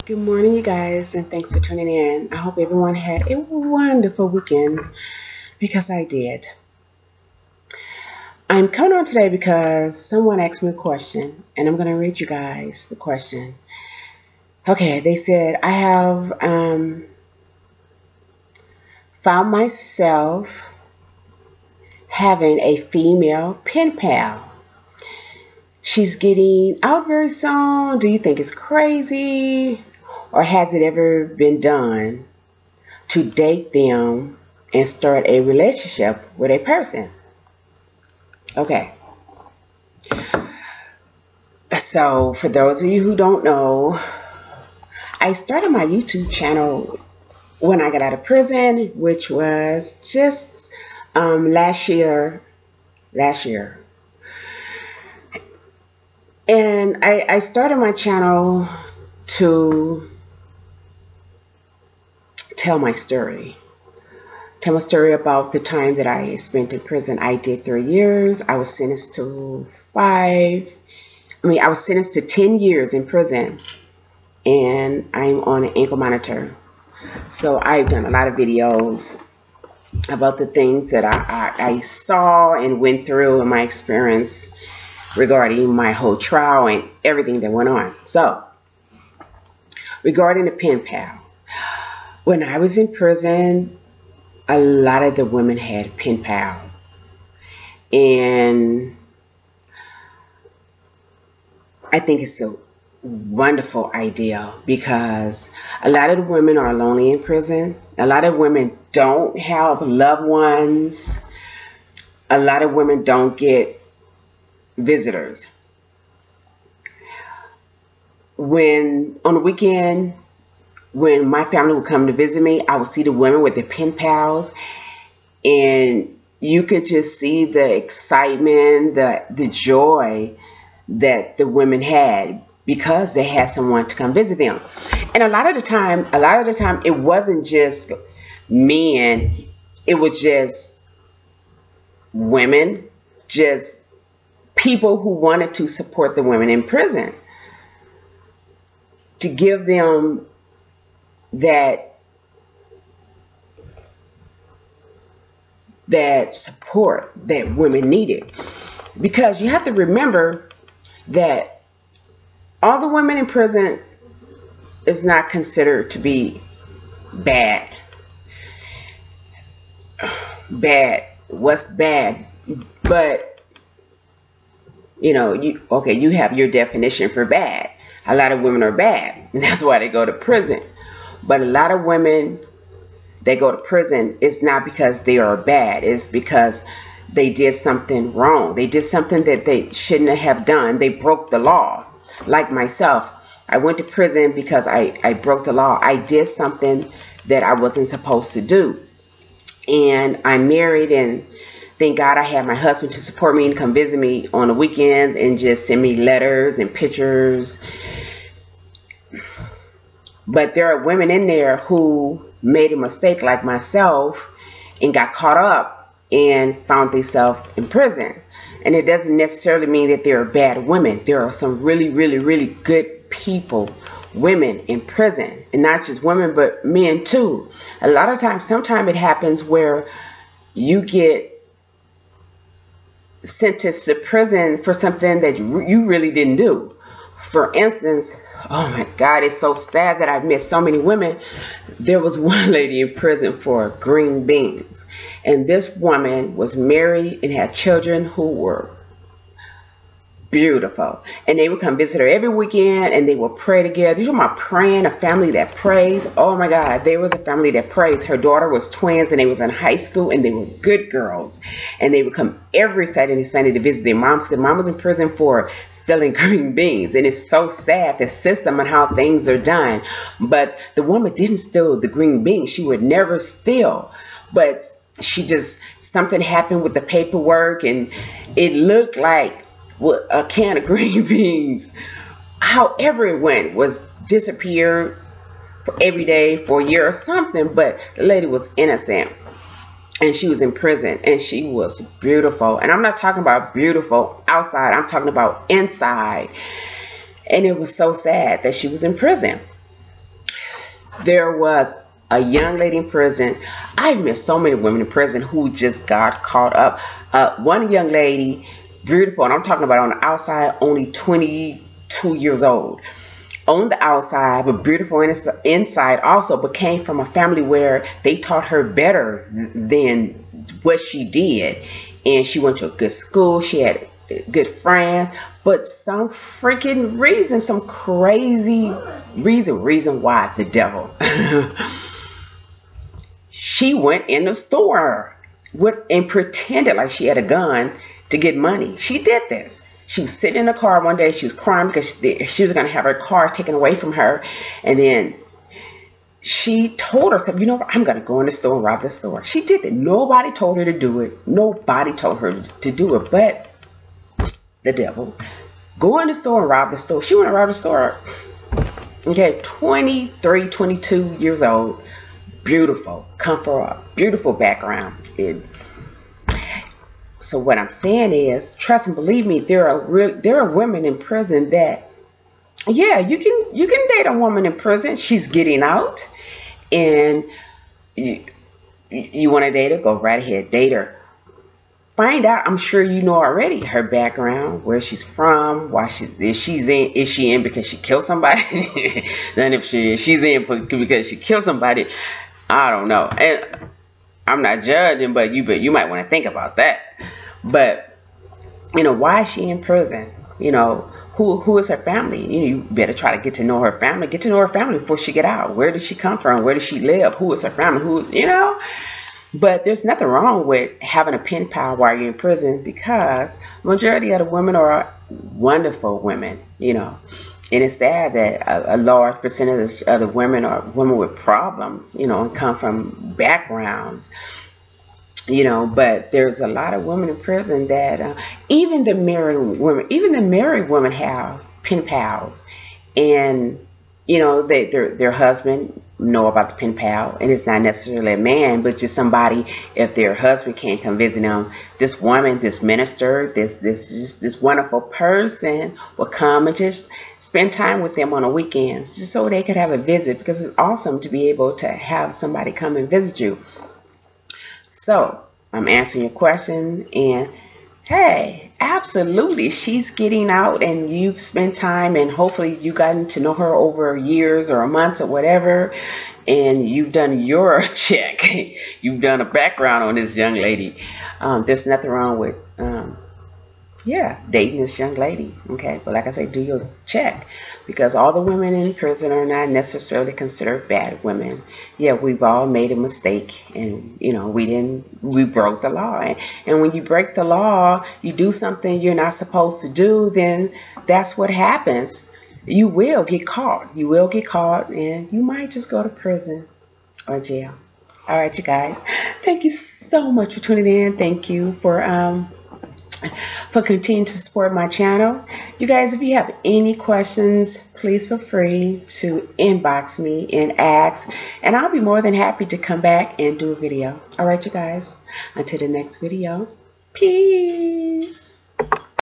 Good morning, you guys, and thanks for tuning in. I hope everyone had a wonderful weekend because I did. I'm coming on today because someone asked me a question, and I'm going to read you guys the question. Okay, they said, I have found myself having a female pen pal. She's getting out very soon. Do you think it's crazy? Or has it ever been done to date them and start a relationship with a person? Okay. So, for those of you who don't know, I started my YouTube channel when I got out of prison, which was just last year. And I started my channel to tell my story. Tell my story about the time that I spent in prison. I did 3 years. I was sentenced to 10 years in prison, and I'm on an ankle monitor. So I've done a lot of videos about the things that I saw and went through in my experience regarding my whole trial and everything that went on. So, regarding the pen pal, when I was in prison, a lot of the women had pen pal. And I think it's a wonderful idea because a lot of the women are lonely in prison. A lot of women don't have loved ones. A lot of women don't get visitors. When on the weekend, when my family would come to visit me, I would see the women with their pen pals, and you could just see the excitement, the joy that the women had because they had someone to come visit them. And a lot of the time, it wasn't just men, it was just women, just people who wanted to support the women in prison, to give them that support that women needed. Because you have to remember that all the women in prison is not considered to be bad. What's bad? But you have your definition for bad. A lot of women are bad, and that's why they go to prison. But a lot of women, they go to prison, it's not because they are bad. It's because they did something wrong. They did something that they shouldn't have done. They broke the law. Like myself, I went to prison because I broke the law. I did something that I wasn't supposed to do. And I'm married, and thank God I had my husband to support me and come visit me on the weekends and just send me letters and pictures. But there are women in there who made a mistake like myself and got caught up and found themselves in prison. And it doesn't necessarily mean that they're bad women. There are some really, really, really good people, women in prison. And not just women, but men too. A lot of times, sometimes it happens where you get sentenced to prison for something that you really didn't do. For instance, oh my God, it's so sad that I've met so many women. There was one lady in prison for green beans. And this woman was married and had children who were beautiful. And they would come visit her every weekend, and they would pray together. You're talking about praying, a family that prays. Oh my God, there was a family that prays. Her daughter was twins, and they was in high school, and they were good girls. And they would come every Saturday and Sunday to visit their mom, because their mom was in prison for stealing green beans. And it's so sad, the system and how things are done. But the woman didn't steal the green beans. She would never steal. But she just, something happened with the paperwork, and it looked like a can of green beans, however it went, was disappeared for every day for a year or something. But the lady was innocent, and she was in prison, and she was beautiful. And I'm not talking about beautiful outside, I'm talking about inside. And it was so sad that she was in prison. There was a young lady in prison. I've met so many women in prison who just got caught up. One young lady, beautiful, and I'm talking about on the outside, only 22 years old. On the outside, but beautiful inside also, but came from a family where they taught her better than what she did. And she went to a good school. She had good friends. But some freaking reason, some crazy reason why the devil. She went in the store and pretended like she had a gun to get money. She did this. She was sitting in the car one day. She was crying because she was going to have her car taken away from her. And then she told herself, you know what, I'm going to go in the store and rob the store. She did it. Nobody told her to do it. Nobody told her to do it but the devil. Go in the store and rob the store. She went and robbed the store. Okay, 23, 22 years old. Beautiful. Come from a beautiful background. So what I'm saying is, trust and believe me, there are women in prison that, yeah, you can date a woman in prison. She's getting out, and you want to date her, go right ahead, date her. Find out. I'm sure you know already her background, where she's from, why is she in because she killed somebody? Then if she's in because she killed somebody, I don't know. And I'm not judging, but you might want to think about that. But you know, why is she in prison? You know, who is her family? You better try to get to know her family. Get to know her family before she get out. Where does she come from? Where does she live? Who is her family? Who is, you know? But there's nothing wrong with having a pen pal while you're in prison, because majority of the women are wonderful women, you know. And it's sad that a large percentage of the women are women with problems, you know, and come from backgrounds, you know. But there's a lot of women in prison that even the married women have pen pals, and you know, their husband know about the pen pal, and it's not necessarily a man, but just somebody. If their husband can't come visit them, this woman, this minister, this wonderful person will come and just spend time with them on the weekends, just so they could have a visit, because it's awesome to be able to have somebody come and visit you. So I'm answering your question, and hey, absolutely, she's getting out, and you've spent time, and hopefully you've gotten to know her over years or months or whatever, and you've done your check. You've done a background on this young lady. There's nothing wrong with dating this young lady. Okay, but like I say, do your check, because all the women in prison are not necessarily considered bad women. Yeah, we've all made a mistake, and you know, we broke the law. And when you break the law, you do something you're not supposed to do, then that's what happens. You will get caught. You will get caught, and you might just go to prison or jail. All right, you guys, thank you so much for tuning in. Thank you for continuing to support my channel. You guys, if you have any questions, please feel free to inbox me and ask, and I'll be more than happy to come back and do a video. All right, you guys, until the next video, peace.